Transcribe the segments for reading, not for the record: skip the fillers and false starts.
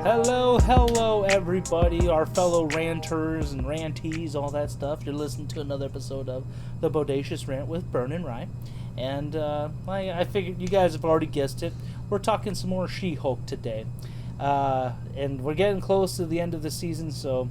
Hello, everybody, our fellow ranters and rantees, all that stuff. You're listening to another episode of the Bodacious Rant with Burn and Rye. And I figured you guys have already guessed it. We're talking some more She-Hulk today. And we're getting close to the end of the season, so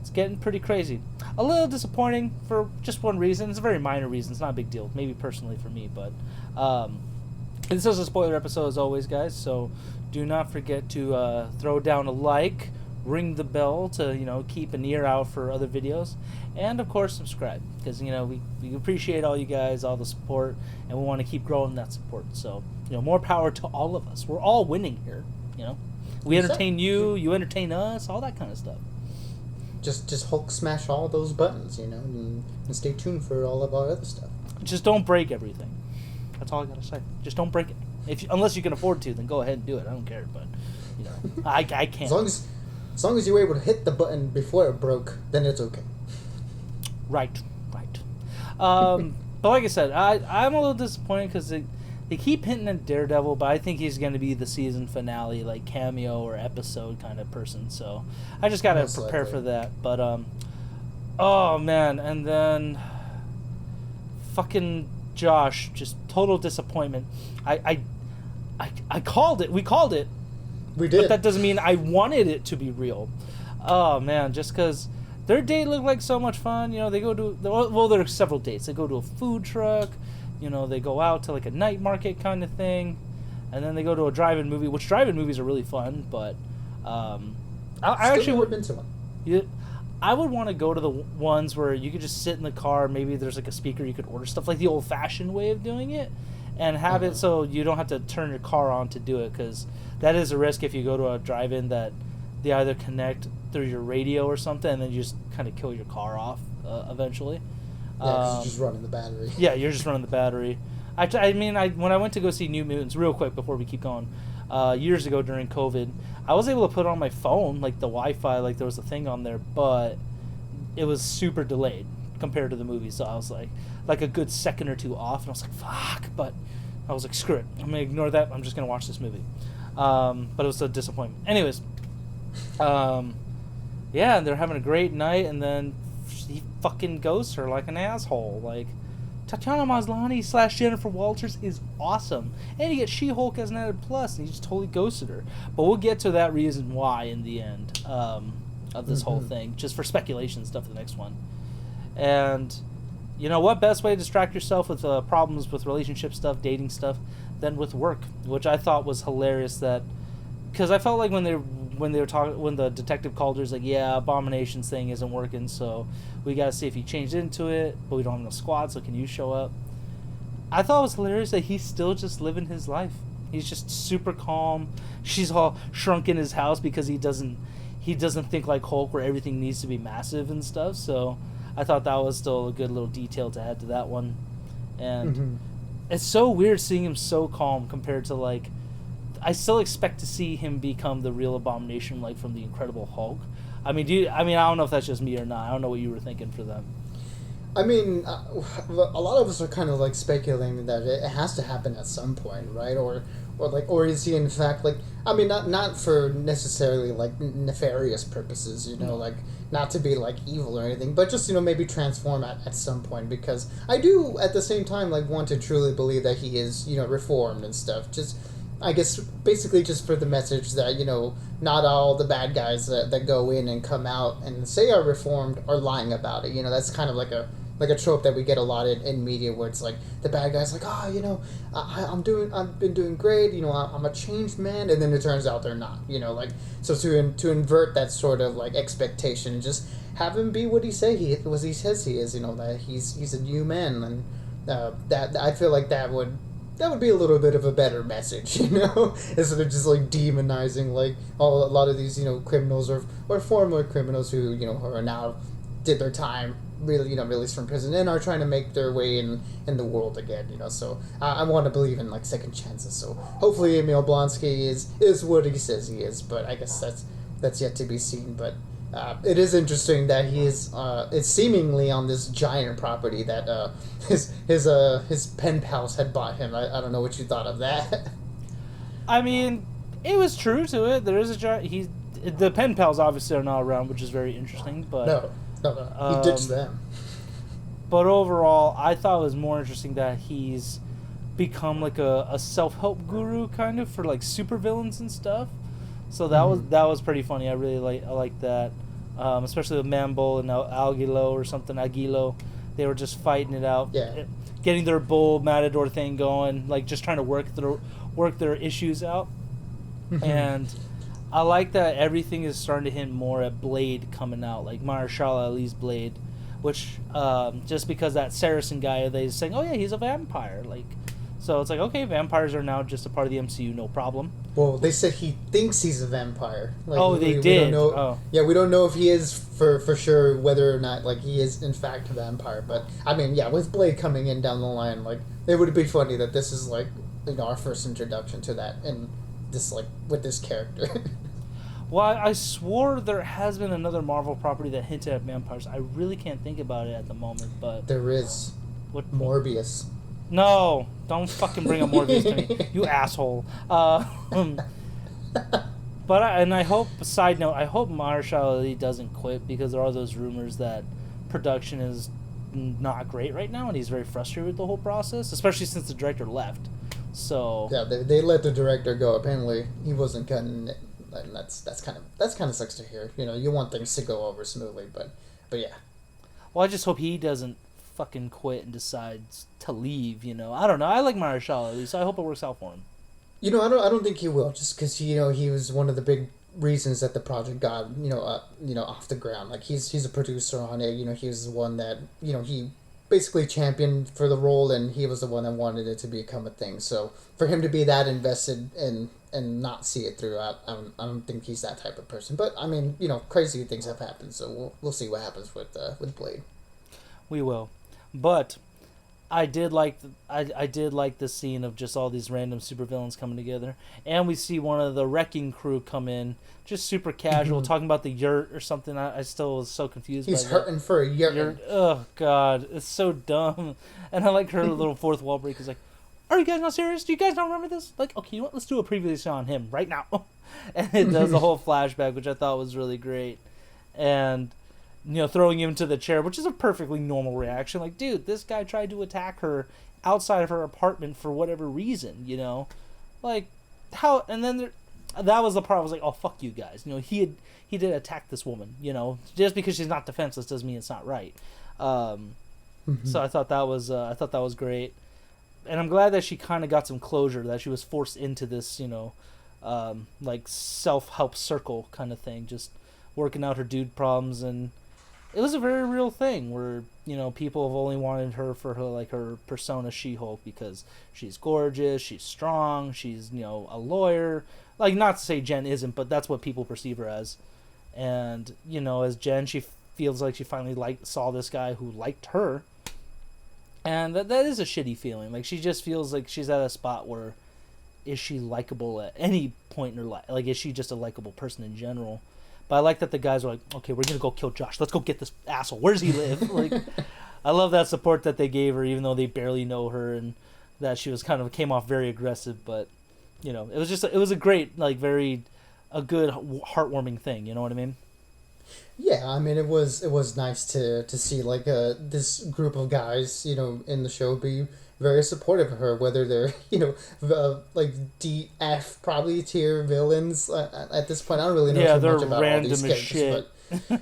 it's getting pretty crazy. A little disappointing for just one reason. It's a very minor reason. It's not a big deal. Maybe personally for me, but this is a spoiler episode as always, guys, so do not forget to throw down a like, ring the bell to, keep an ear out for other videos, and, of course, subscribe, because, we appreciate all you guys, all the support, and we want to keep growing that support. So, more power to all of us. We're all winning here, We entertain you, you entertain us, all that kind of stuff. Just Hulk smash all those buttons, and stay tuned for all of our other stuff. Just don't break everything. That's all I gotta say. Just don't break it. Unless you can afford to, then go ahead and do it. I don't care, but I can't. As long as you were able to hit the button before it broke, then it's okay. Right. But like I said, I'm a little disappointed because they keep hinting at Daredevil, but I think he's going to be the season finale, like cameo or episode kind of person. So I just got to prepare for that. But oh man, and then fucking Josh, just total disappointment. I called it. We called it. We did. But that doesn't mean I wanted it to be real. Oh man, just because their date looked like so much fun. They go to there are several dates. They go to a food truck. They go out to like a night market kind of thing, and then they go to a drive-in movie. Which drive-in movies are really fun, but I actually would been to one. I would want to go to the ones where you could just sit in the car. Maybe there's like a speaker you could order stuff, like the old-fashioned way of doing it, and have it so you don't have to turn your car on to do it, because that is a risk if you go to a drive-in that they either connect through your radio or something, and then you just kind of kill your car off eventually. Yeah, because you're just running the battery. Yeah, you're just running the battery. When I went to go see New Mutants, real quick before we keep going, years ago during COVID, I was able to put it on my phone, like the Wi-Fi, like there was a thing on there, but it was super delayed compared to the movie, so I was like a good second or two off, and I was like, fuck, but I was like, screw it, I'm going to ignore that, I'm just going to watch this movie. But it was a disappointment. Anyways, yeah, they're having a great night, and then he fucking ghosts her like an asshole. Like, Tatiana Maslany / Jennifer Walters is awesome. And you get She-Hulk as an added plus, and he just totally ghosted her. But we'll get to that reason why in the end of this whole thing, just for speculation stuff for the next one. And, what best way to distract yourself with problems with relationship stuff, dating stuff, than with work, which I thought was hilarious because I felt like when the detective called her, he's like, yeah, Abomination's thing isn't working, so we gotta see if he changed into it, but we don't have enough squad, so can you show up? I thought it was hilarious that he's still just living his life. He's just super calm. She's all shrunk in his house because he doesn't think like Hulk, where everything needs to be massive and stuff, so I thought that was still a good little detail to add to that one. And it's so weird seeing him so calm compared to, like, I still expect to see him become the real Abomination, like from the Incredible Hulk. I don't know if that's just me or not. I don't know what you were thinking for them. I mean, a lot of us are kind of like speculating that it has to happen at some point, right? Or is he in fact like? I mean, not for necessarily like nefarious purposes, like not to be like evil or anything, but just maybe transform at some point, because I do at the same time like want to truly believe that he is reformed and stuff. Just, I guess, basically just for the message that, not all the bad guys that go in and come out and say are reformed are lying about it. That's kind of like a trope that we get a lot in media, where it's like the bad guy's like, I've been doing great, I'm a changed man, and then it turns out they're not, so to invert that sort of like expectation, just have him be what he says he is, that he's a new man, and that I feel like that would be a little bit of a better message, instead of just like demonizing like a lot of these criminals or former criminals who who are now did their time, really released from prison and are trying to make their way in the world again. So I want to believe in like second chances. So hopefully Emil Blonsky is what he says he is, but I guess that's yet to be seen. But it is interesting that he is it's seemingly on this giant property that his pen pals had bought him. I don't know what you thought of that. I mean, it was true to it. There is The pen pals obviously are not around, which is very interesting. But no. He ditched them. But overall, I thought it was more interesting that he's become like a self-help guru kind of for like supervillains and stuff. So that was pretty funny. I like that, especially with Mambo and Aguilo or something. Aguilo, they were just fighting it out, getting their bull matador thing going, like just trying to work their issues out. And I like that everything is starting to hint more at Blade coming out, like Mahershala Ali's Blade, which just because that Saracen guy, they saying, oh yeah, he's a vampire, like. So it's like, okay, vampires are now just a part of the MCU, no problem. Well, they said he thinks he's a vampire. Like, they did. We don't know, yeah, we don't know if he is for sure, whether or not like he is in fact a vampire. But I mean, yeah, with Blade coming in down the line, like it would be funny that this is like our first introduction to that, and this like with this character. Well, I swore there has been another Marvel property that hinted at vampires. I really can't think about it at the moment, but there is. What? Morbius. No, don't fucking bring up Morbius to me, you asshole. But I hope. Side note: I hope Mahershala Ali doesn't quit, because there are those rumors that production is not great right now, and he's very frustrated with the whole process, especially since the director left. So yeah, they let the director go. Apparently, he wasn't cutting it, and that's kind of sucks to hear. You know, you want things to go over smoothly, but yeah. Well, I just hope he doesn't fucking quit and decides to leave, you know. I don't know. I like Mahershala Ali, so I hope it works out for him. You know, I don't think he will, just because he was one of the big reasons that the project got off the ground. Like he's a producer on it. You know, he was the one that he basically championed for the role, and he was the one that wanted it to become a thing. So for him to be that invested and not see it through, I don't think he's that type of person. But I mean, crazy things have happened, so we'll see what happens with Blade. We will. But I did like the scene of just all these random supervillains coming together, and we see one of the wrecking crew come in, just super casual, talking about the yurt or something. I still was so confused. He's hurting for a yurt. Oh god, it's so dumb. And I like her little fourth wall break. Is like, are you guys not serious? Do you guys not remember this? Like, okay, you know what? Let's do a previously on him right now. And it does a whole flashback, which I thought was really great, and throwing him into the chair, which is a perfectly normal reaction. Like, dude, this guy tried to attack her outside of her apartment for whatever reason, like how. And then that was the part I was like, oh fuck you guys, he did attack this woman, just because she's not defenseless doesn't mean it's not right. So I thought that was great, and I'm glad that she kind of got some closure, that she was forced into this like self-help circle kind of thing, just working out her dude problems. And it was a very real thing where, people have only wanted her for her persona She-Hulk, because she's gorgeous, she's strong, she's, a lawyer. Like, not to say Jen isn't, but that's what people perceive her as. And, as Jen, she feels like she finally saw this guy who liked her. And that is a shitty feeling. Like, she just feels like she's at a spot where, is she likable at any point in her life? Like, is she just a likable person in general? But I like that the guys are like, okay, we're going to go kill Josh. Let's go get this asshole. Where does he live? Like, I love that support that they gave her, even though they barely know her, and that she was came off very aggressive. But, it was a great, a good heartwarming thing. You know what I mean? Yeah, I mean, it was nice to see this group of guys, in the show be very supportive of her, whether they're DF probably tier villains at this point. I don't really know too much about all these characters,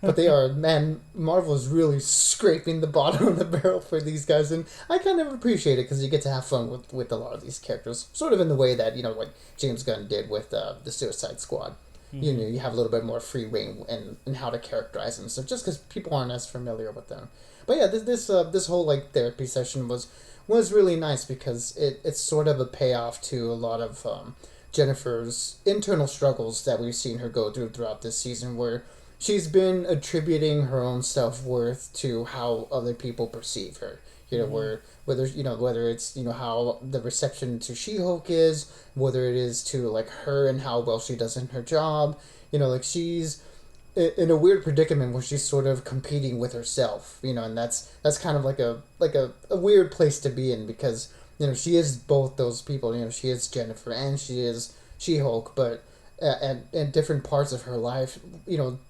but they are, man, Marvel is really scraping the bottom of the barrel for these guys, and I kind of appreciate it, because you get to have fun with a lot of these characters, sort of in the way that like James Gunn did with the Suicide Squad. Mm-hmm. You have a little bit more free reign in how to characterize them, so just because people aren't as familiar with them. But yeah, this whole therapy session was really nice, because it's sort of a payoff to a lot of Jennifer's internal struggles that we've seen her go throughout this season, where she's been attributing her own self-worth to how other people perceive her. Whether it's how the reception to She-Hulk is, whether it is to her and how well she does in her job. She's in a weird predicament where she's sort of competing with herself, and that's kind of like a weird place to be in, because she is both those people. She is Jennifer and she is She-Hulk, but at different parts of her life,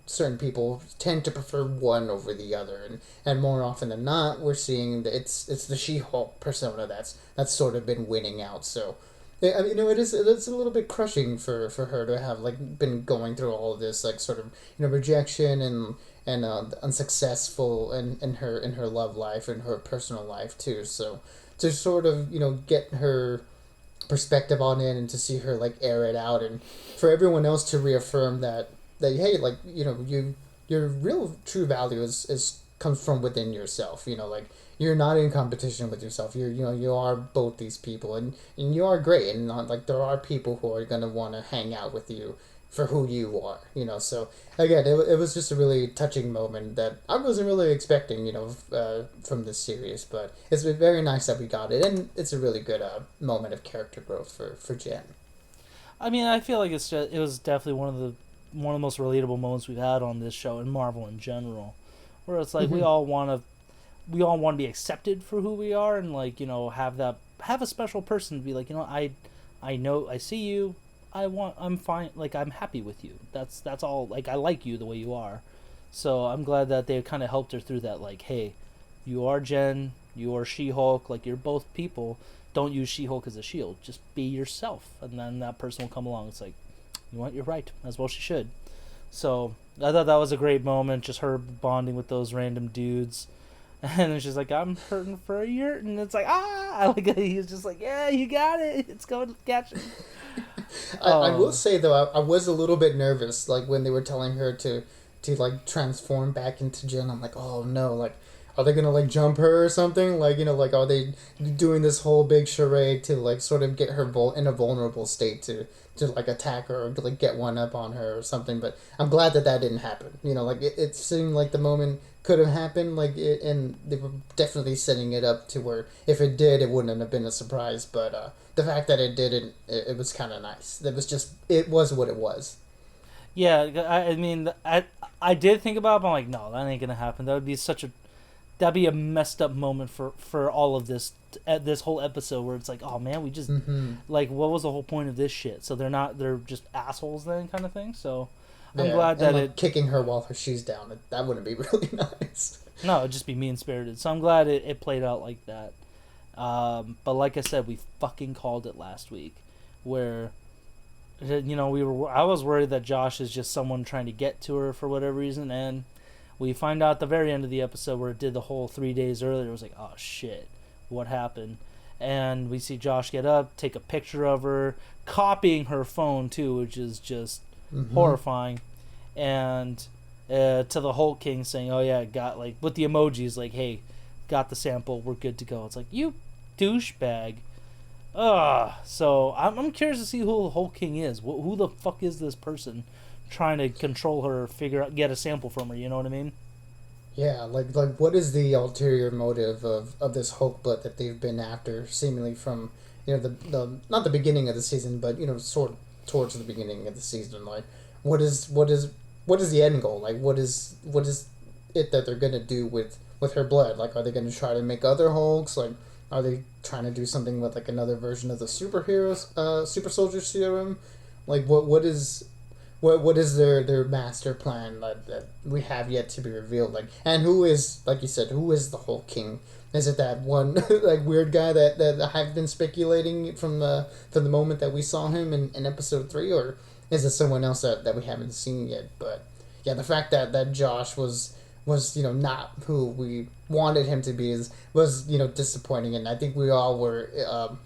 certain people tend to prefer one over the other, and more often than not, we're seeing that it's the She-Hulk persona that's sort of been winning out. So, I mean, it's a little bit crushing for her to have like been going through all of this like sort of rejection and unsuccessful in her love life and her personal life too. So to sort of get her perspective on it and to see her like air it out and for everyone else to reaffirm that hey, like your real true value is comes from within yourself, like you're not in competition with yourself. You are both these people, and you are great, and not like there are people who are going to want to hang out with you for who you are, so again, it was just a really touching moment that I wasn't really expecting, from this series, but it's been very nice that we got it, and it's a really good moment of character growth for Jen. I mean, I feel like it was definitely one of the most relatable moments we've had on this show and Marvel in general, where it's like Mm-hmm. we all want to be accepted for who we are, and like have a special person to be like, I know, I see you, I'm fine, like I'm happy with you. That's all. Like I like you the way you are. So I'm glad that they kind of helped her through that. Like, hey, you are Jen, you are She-Hulk. Like you're both people. Don't use She-Hulk as a shield. Just be yourself, and then that person will come along. It's like, you know what, you're right. As well she should. So I thought that was a great moment. Just her bonding with those random dudes. And then she's like, I'm hurting for a year. And it's like, I like he's just like, yeah, you got it. It's going to catch it. I will say though, I was a little bit nervous, like when they were telling her to like transform back into Jen. I'm like, oh no, like are they gonna like jump her or something? Like like are they doing this whole big charade to like sort of get her in a vulnerable state to like attack her or to like get one up on her or something? But I'm glad that didn't happen. Like it seemed like the moment could have happened, and they were definitely setting it up to where if it did, it wouldn't have been a surprise. But the fact that it didn't, it was kind of nice. It was what it was. Yeah, I mean, I did think about it, but I'm like, no, that ain't gonna happen. That'd be a messed up moment for all of this whole episode where it's like, oh man, we just like, what was the whole point of this shit? So they're just assholes then, kind of thing. So I'm glad that like, kicking her while her shoes down, that wouldn't be really nice. No, it'd just be mean spirited. So I'm glad it played out like that. But like I said, we fucking called it last week, where I was worried that Josh is just someone trying to get to her for whatever reason, and we find out at the very end of the episode where it did the whole 3 days earlier. It was like, oh shit, what happened? And we see Josh get up, take a picture of her, copying her phone too, which is just horrifying. And to the Hulk King saying, oh yeah, got like with the emojis like, hey, got the sample, we're good to go. It's like, you douchebag. So I'm curious to see who the Hulk King is. Who the fuck is this person trying to control her, get a sample from her? You know what I mean? Yeah, like what is the ulterior motive of this Hulk butt that they've been after, seemingly from the not the beginning of the season, but sort towards the beginning of the season. Like, what is the end goal? Like, what is it that they're gonna do with her blood? Like, are they gonna try to make other Hulks? Like, are they trying to do something with like another version of the superheroes, super soldier serum? Like, what is their master plan that we have yet to be revealed? Like, and who is, like you said, who is the Hulk King? Is it that one like weird guy that I've been speculating from the moment that we saw him in episode 3, or is it someone else that we haven't seen yet? But yeah, the fact that Josh was not who we wanted him to be was disappointing, and I think we all were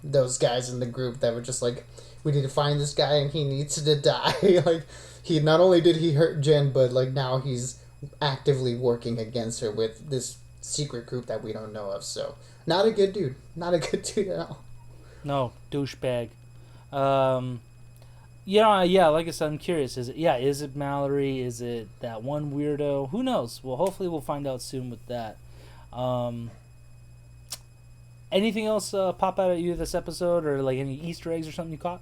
those guys in the group that were just like, we need to find this guy and he needs to die. Like, he not only did he hurt Jen, but like now he's actively working against her with this secret group that we don't know of. So not a good dude, not a good dude at all. No, douchebag. Yeah, like I said, I'm curious. Is it Mallory? Is it that one weirdo? Who knows? Well, hopefully we'll find out soon with that. Anything else pop out at you this episode, or like any Easter eggs or something you caught?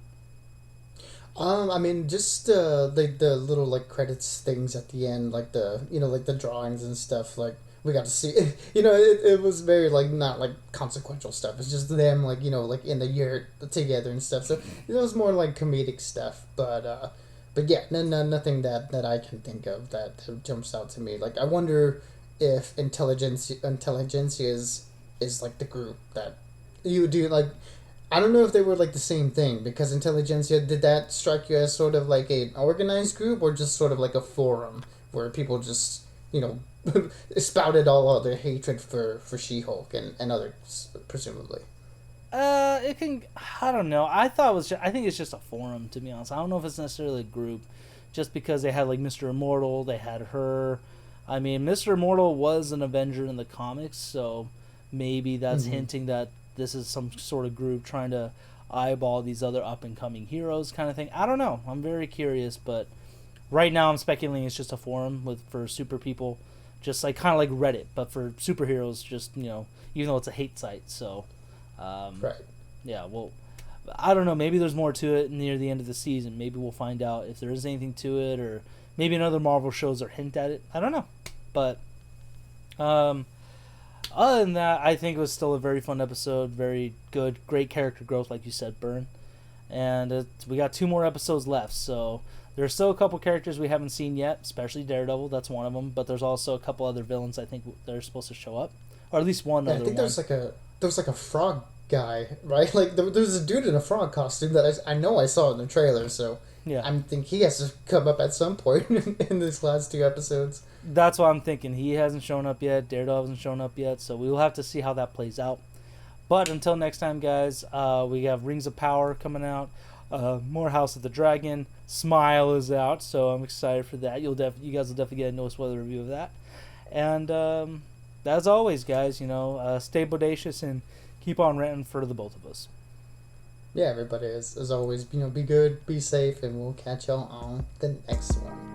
I mean, just the little like credits things at the end, like like the drawings and stuff. Like, we got to see, it was very like not like consequential stuff. It's just them like like in the year together and stuff. So it was more like comedic stuff. But yeah, nothing that I can think of that jumps out to me. Like I wonder if intelligentsia is like the group that you do like. I don't know if they were like the same thing because intelligentsia, did that strike you as sort of like an organized group or just sort of like a forum where people just spouted all of their hatred for She-Hulk and others presumably. It can. I don't know. I thought it was. I think it's just a forum, to be honest. I don't know if it's necessarily a group, just because they had like Mr. Immortal, they had her. I mean, Mr. Immortal was an Avenger in the comics, so maybe that's Mm-hmm. hinting that this is some sort of group trying to eyeball these other up and coming heroes, kind of thing. I don't know. I'm very curious, but right now I'm speculating it's just a forum with for super people, just like kind of like Reddit, but for superheroes. Just even though it's a hate site, so. Um, Right. yeah, well, I don't know. Maybe there's more to it near the end of the season. Maybe we'll find out if there is anything to it, or maybe another Marvel shows or hint at it. I don't know. But um, other than that, I think it was still a very fun episode. Very good, great character growth, like you said, Burn. And we got 2 more episodes left, so there's still a couple characters we haven't seen yet, especially Daredevil. That's one of them. But there's also a couple other villains I think that are supposed to show up, or at least one Yeah, I other think one. there's like a frog guy, right? Like there's a dude in a frog costume that I know I saw in the trailer, so Yeah. I'm think he has to come up at some point in these last 2 episodes. That's what I'm thinking. He hasn't shown up yet. Daredevil hasn't shown up yet, so we will have to see how that plays out. But until next time, guys, we have Rings of Power coming out. More House of the Dragon. Smile is out, so I'm excited for that. You guys will definitely get a no spoiler review of that. And as always, guys, stay bodacious and keep on ranting for the both of us. Yeah, everybody is as always, be good, be safe, and we'll catch y'all on the next one.